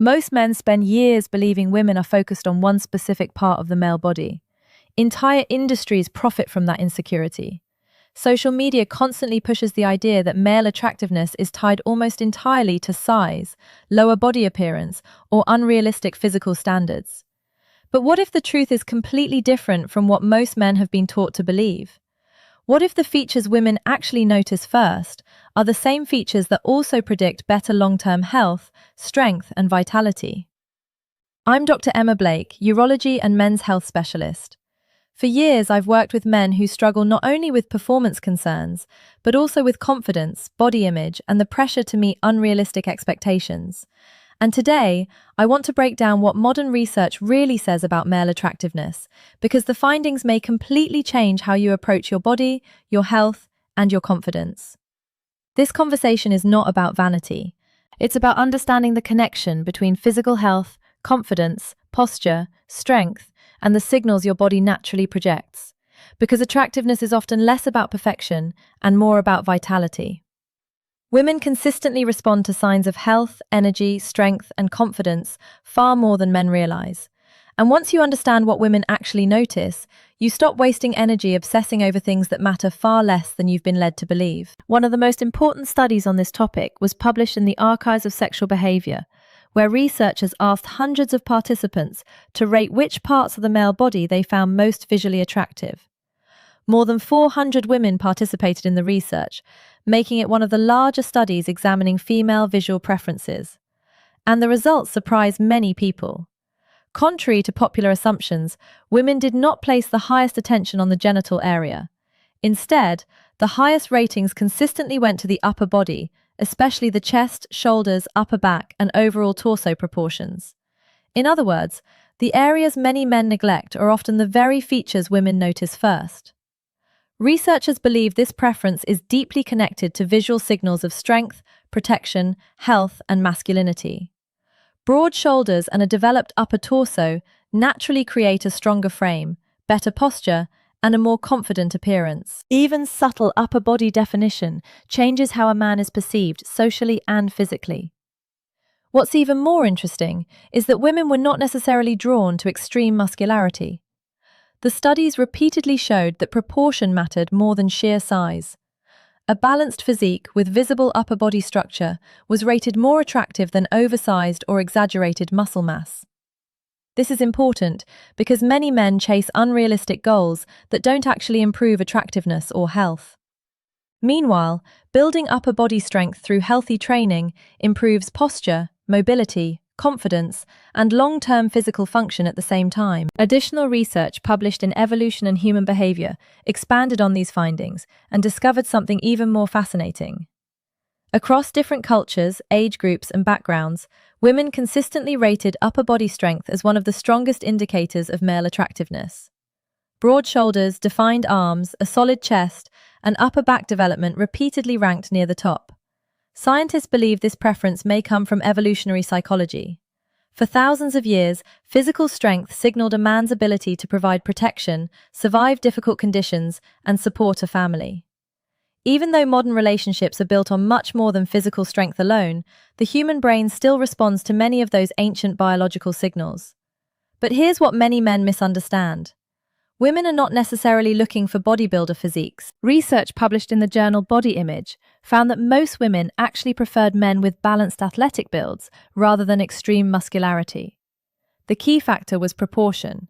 Most men spend years believing women are focused on one specific part of the male body. Entire industries profit from that insecurity. Social media constantly pushes the idea that male attractiveness is tied almost entirely to size, lower body appearance, or unrealistic physical standards. But what if the truth is completely different from what most men have been taught to believe? What if the features women actually notice first are the same features that also predict better long-term health, strength, and vitality? I'm Dr. Emma Blake, urology and men's health specialist. For years, I've worked with men who struggle not only with performance concerns, but also with confidence, body image, and the pressure to meet unrealistic expectations. And today, I want to break down what modern research really says about male attractiveness, because the findings may completely change how you approach your body, your health, and your confidence. This conversation is not about vanity. It's about understanding the connection between physical health, confidence, posture, strength, and the signals your body naturally projects. Because attractiveness is often less about perfection and more about vitality. Women consistently respond to signs of health, energy, strength, and confidence far more than men realize. And once you understand what women actually notice, you stop wasting energy obsessing over things that matter far less than you've been led to believe. One of the most important studies on this topic was published in the Archives of Sexual Behavior, where researchers asked hundreds of participants to rate which parts of the male body they found most visually attractive. More than 400 women participated in the research, making it one of the larger studies examining female visual preferences. And the results surprised many people. Contrary to popular assumptions, women did not place the highest attention on the genital area. Instead, the highest ratings consistently went to the upper body, especially the chest, shoulders, upper back, and overall torso proportions. In other words, the areas many men neglect are often the very features women notice first. Researchers believe this preference is deeply connected to visual signals of strength, protection, health, and masculinity. Broad shoulders and a developed upper torso naturally create a stronger frame, better posture, and a more confident appearance. Even subtle upper body definition changes how a man is perceived socially and physically. What's even more interesting is that women were not necessarily drawn to extreme muscularity. The studies repeatedly showed that proportion mattered more than sheer size. A balanced physique with visible upper body structure was rated more attractive than oversized or exaggerated muscle mass. This is important because many men chase unrealistic goals that don't actually improve attractiveness or health. Meanwhile, building upper body strength through healthy training improves posture, mobility, confidence, and long-term physical function at the same time. Additional research published in Evolution and Human Behavior expanded on these findings and discovered something even more fascinating. Across different cultures, age groups, and backgrounds, women consistently rated upper body strength as one of the strongest indicators of male attractiveness. Broad shoulders, defined arms, a solid chest, and upper back development repeatedly ranked near the top. Scientists believe this preference may come from evolutionary psychology. For thousands of years, physical strength signaled a man's ability to provide protection, survive difficult conditions, and support a family. Even though modern relationships are built on much more than physical strength alone, the human brain still responds to many of those ancient biological signals. But here's what many men misunderstand. Women are not necessarily looking for bodybuilder physiques. Research published in the journal Body Image found that most women actually preferred men with balanced athletic builds rather than extreme muscularity. The key factor was proportion.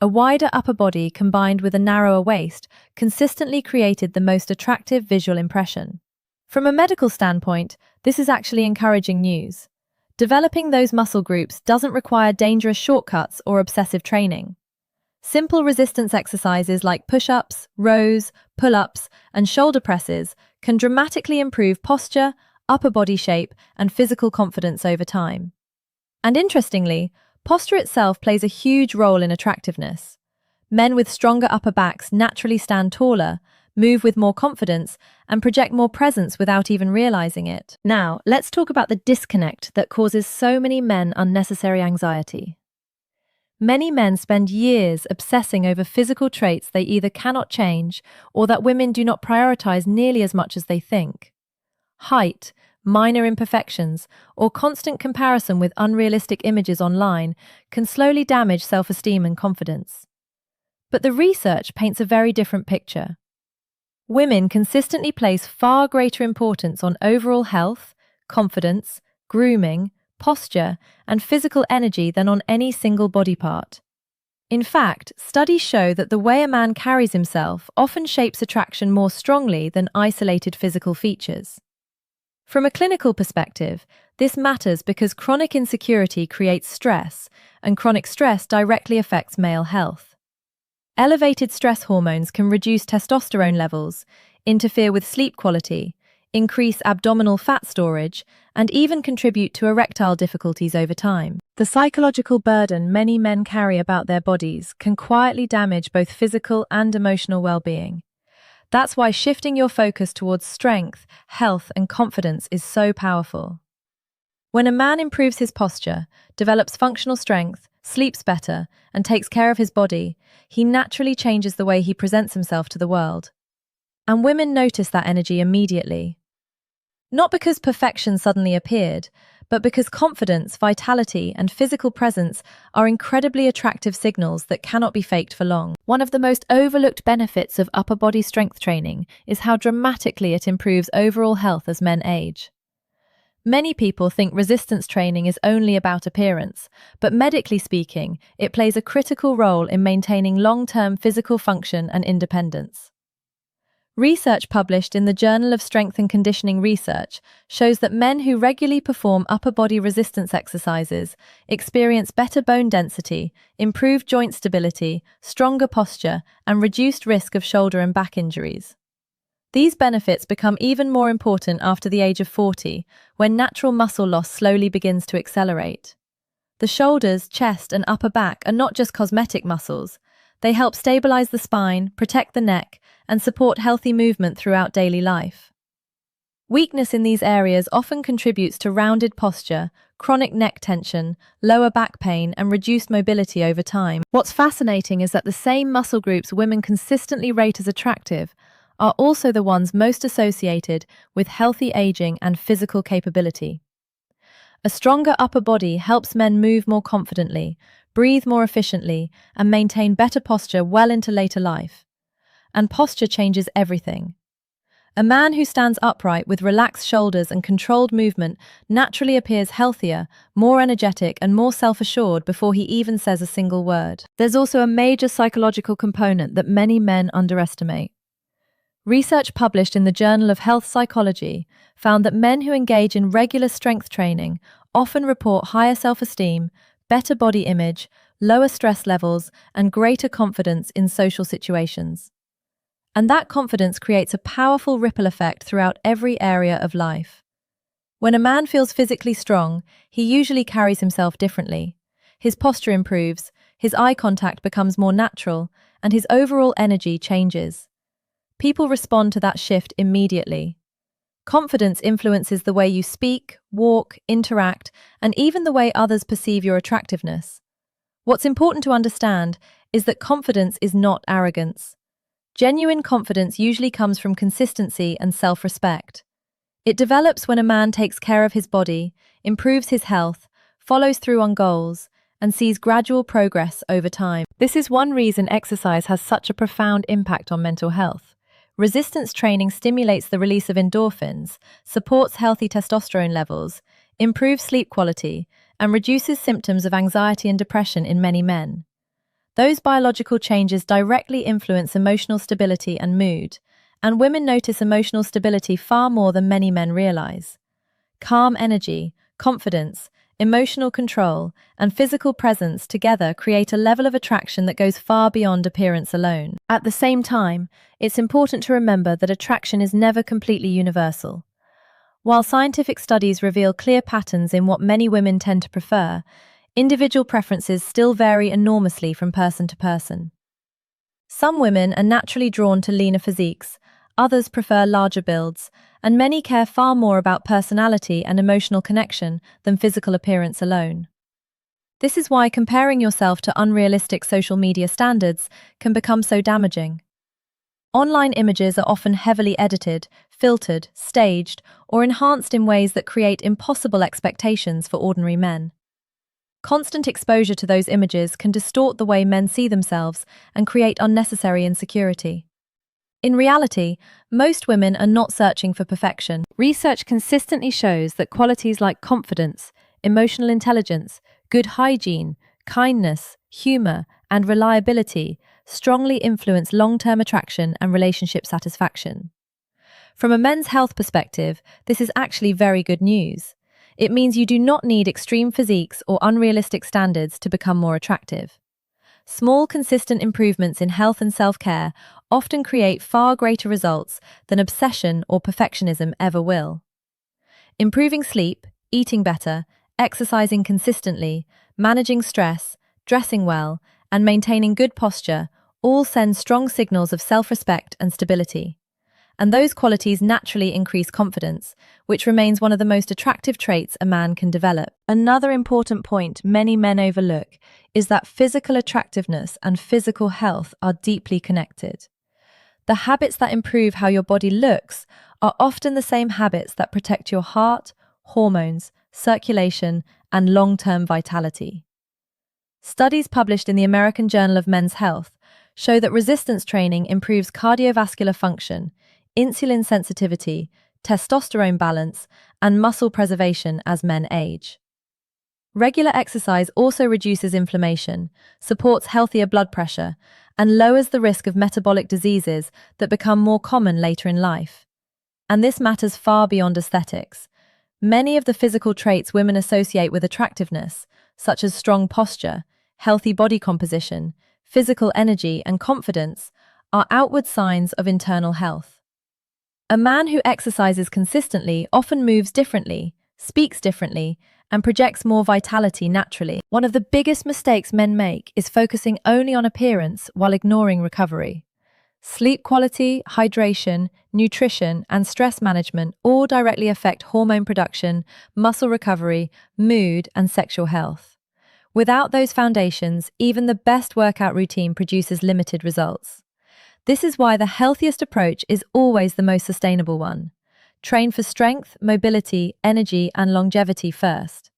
A wider upper body combined with a narrower waist consistently created the most attractive visual impression. From a medical standpoint, this is actually encouraging news. Developing those muscle groups doesn't require dangerous shortcuts or obsessive training. Simple resistance exercises like push-ups, rows, pull-ups, and shoulder presses can dramatically improve posture, upper body shape, and physical confidence over time. And interestingly, posture itself plays a huge role in attractiveness. Men with stronger upper backs naturally stand taller, move with more confidence, and project more presence without even realizing it. Now, let's talk about the disconnect that causes so many men unnecessary anxiety. Many men spend years obsessing over physical traits they either cannot change or that women do not prioritize nearly as much as they think. Height, minor imperfections, or constant comparison with unrealistic images online can slowly damage self-esteem and confidence. But the research paints a very different picture. Women consistently place far greater importance on overall health, confidence, grooming, posture, and physical energy than on any single body part. In fact, studies show that the way a man carries himself often shapes attraction more strongly than isolated physical features. From a clinical perspective, this matters because chronic insecurity creates stress, and chronic stress directly affects male health. Elevated stress hormones can reduce testosterone levels, interfere with sleep quality, increase abdominal fat storage, and even contribute to erectile difficulties over time. The psychological burden many men carry about their bodies can quietly damage both physical and emotional well-being. That's why shifting your focus towards strength, health, and confidence is so powerful. When a man improves his posture, develops functional strength, sleeps better, and takes care of his body, he naturally changes the way he presents himself to the world. And women notice that energy immediately. Not because perfection suddenly appeared, but because confidence, vitality, and physical presence are incredibly attractive signals that cannot be faked for long. One of the most overlooked benefits of upper body strength training is how dramatically it improves overall health as men age. Many people think resistance training is only about appearance, but medically speaking, it plays a critical role in maintaining long-term physical function and independence. Research published in the Journal of Strength and Conditioning Research shows that men who regularly perform upper body resistance exercises experience better bone density, improved joint stability, stronger posture, and reduced risk of shoulder and back injuries. These benefits become even more important after the age of 40, when natural muscle loss slowly begins to accelerate. The shoulders, chest, and upper back are not just cosmetic muscles. They help stabilize the spine, protect the neck, and support healthy movement throughout daily life. Weakness in these areas often contributes to rounded posture, chronic neck tension, lower back pain, and reduced mobility over time. What's fascinating is that the same muscle groups women consistently rate as attractive are also the ones most associated with healthy aging and physical capability. A stronger upper body helps men move more confidently, breathe more efficiently, and maintain better posture well into later life. And posture changes everything. A man who stands upright with relaxed shoulders and controlled movement naturally appears healthier, more energetic, and more self-assured before he even says a single word. There's also a major psychological component that many men underestimate. Research published in the Journal of Health Psychology found that men who engage in regular strength training often report higher self-esteem, better body image, lower stress levels, and greater confidence in social situations. And that confidence creates a powerful ripple effect throughout every area of life. When a man feels physically strong, he usually carries himself differently. His posture improves, his eye contact becomes more natural, and his overall energy changes. People respond to that shift immediately. Confidence influences the way you speak, walk, interact, and even the way others perceive your attractiveness. What's important to understand is that confidence is not arrogance. Genuine confidence usually comes from consistency and self-respect. It develops when a man takes care of his body, improves his health, follows through on goals, and sees gradual progress over time. This is one reason exercise has such a profound impact on mental health. Resistance training stimulates the release of endorphins, supports healthy testosterone levels, improves sleep quality, and reduces symptoms of anxiety and depression in many men. Those biological changes directly influence emotional stability and mood, and women notice emotional stability far more than many men realize. Calm energy, confidence, emotional control, and physical presence together create a level of attraction that goes far beyond appearance alone. At the same time, it's important to remember that attraction is never completely universal. While scientific studies reveal clear patterns in what many women tend to prefer, individual preferences still vary enormously from person to person. Some women are naturally drawn to leaner physiques, others prefer larger builds, and many care far more about personality and emotional connection than physical appearance alone. This is why comparing yourself to unrealistic social media standards can become so damaging. Online images are often heavily edited, filtered, staged, or enhanced in ways that create impossible expectations for ordinary men. Constant exposure to those images can distort the way men see themselves and create unnecessary insecurity. In reality, most women are not searching for perfection. Research consistently shows that qualities like confidence, emotional intelligence, good hygiene, kindness, humor, and reliability strongly influence long-term attraction and relationship satisfaction. From a men's health perspective, this is actually very good news. It means you do not need extreme physiques or unrealistic standards to become more attractive. Small, consistent improvements in health and self-care often create far greater results than obsession or perfectionism ever will. Improving sleep, eating better, exercising consistently, managing stress, dressing well, and maintaining good posture all send strong signals of self-respect and stability. And those qualities naturally increase confidence, which remains one of the most attractive traits a man can develop. Another important point many men overlook is that physical attractiveness and physical health are deeply connected. The habits that improve how your body looks are often the same habits that protect your heart, hormones, circulation, and long-term vitality. Studies published in the American Journal of Men's Health show that resistance training improves cardiovascular function, insulin sensitivity, testosterone balance, and muscle preservation as men age. Regular exercise also reduces inflammation, supports healthier blood pressure, and lowers the risk of metabolic diseases that become more common later in life. And this matters far beyond aesthetics. Many of the physical traits women associate with attractiveness, such as strong posture, healthy body composition, physical energy, and confidence, are outward signs of internal health. A man who exercises consistently often moves differently, speaks differently, and projects more vitality naturally. One of the biggest mistakes men make is focusing only on appearance while ignoring recovery. Sleep quality, hydration, nutrition, and stress management all directly affect hormone production, muscle recovery, mood, and sexual health. Without those foundations, even the best workout routine produces limited results. This is why the healthiest approach is always the most sustainable one. Train for strength, mobility, energy, and longevity first.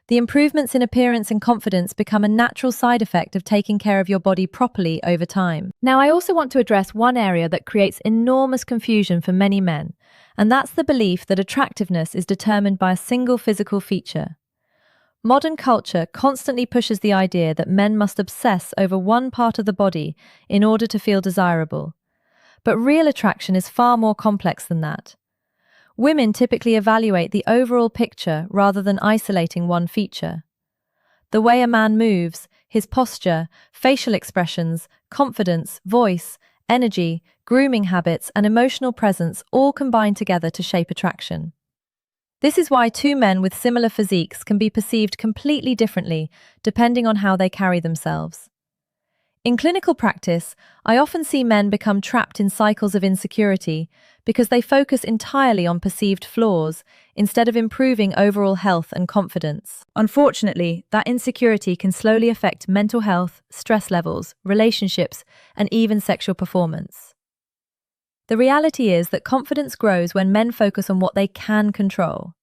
The improvements in appearance and confidence become a natural side effect of taking care of your body properly over time. Now, I also want to address one area that creates enormous confusion for many men, and that's the belief that attractiveness is determined by a single physical feature. Modern culture constantly pushes the idea that men must obsess over one part of the body in order to feel desirable. But real attraction is far more complex than that. Women typically evaluate the overall picture rather than isolating one feature. The way a man moves, his posture, facial expressions, confidence, voice, energy, grooming habits, and emotional presence all combine together to shape attraction. This is why two men with similar physiques can be perceived completely differently depending on how they carry themselves. In clinical practice, I often see men become trapped in cycles of insecurity because they focus entirely on perceived flaws instead of improving overall health and confidence. Unfortunately, that insecurity can slowly affect mental health, stress levels, relationships, and even sexual performance. The reality is that confidence grows when men focus on what they can control.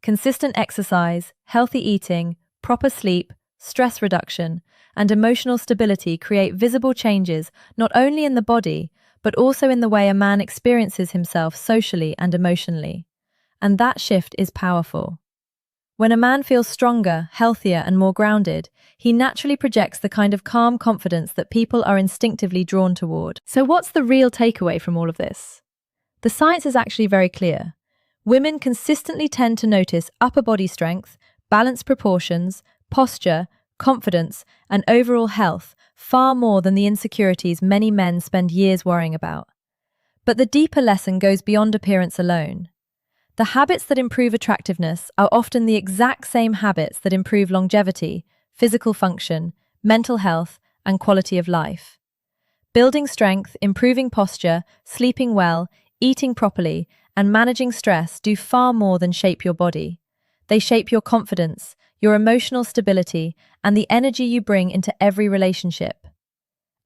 Consistent exercise, healthy eating, proper sleep, stress reduction, and emotional stability create visible changes not only in the body, but also in the way a man experiences himself socially and emotionally. And that shift is powerful. When a man feels stronger, healthier, and more grounded, he naturally projects the kind of calm confidence that people are instinctively drawn toward. So what's the real takeaway from all of this? The science is actually very clear. Women consistently tend to notice upper body strength, balanced proportions, posture, confidence, and overall health far more than the insecurities many men spend years worrying about. But the deeper lesson goes beyond appearance alone. The habits that improve attractiveness are often the exact same habits that improve longevity, physical function, mental health, and quality of life. Building strength, improving posture, sleeping well, eating properly, and managing stress do far more than shape your body. They shape your confidence, your emotional stability, and the energy you bring into every relationship.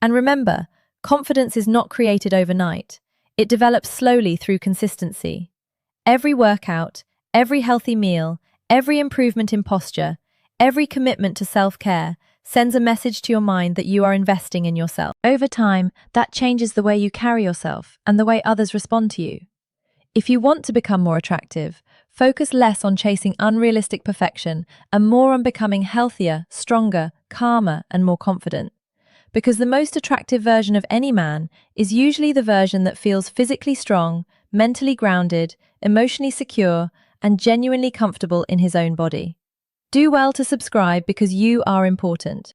And remember, confidence is not created overnight. It develops slowly through consistency. Every workout, every healthy meal, every improvement in posture, every commitment to self-care sends a message to your mind that you are investing in yourself. Over time, that changes the way you carry yourself and the way others respond to you. If you want to become more attractive, focus less on chasing unrealistic perfection and more on becoming healthier, stronger, calmer, and more confident. Because the most attractive version of any man is usually the version that feels physically strong, mentally grounded, emotionally secure, and genuinely comfortable in his own body. Do well to subscribe because you are important.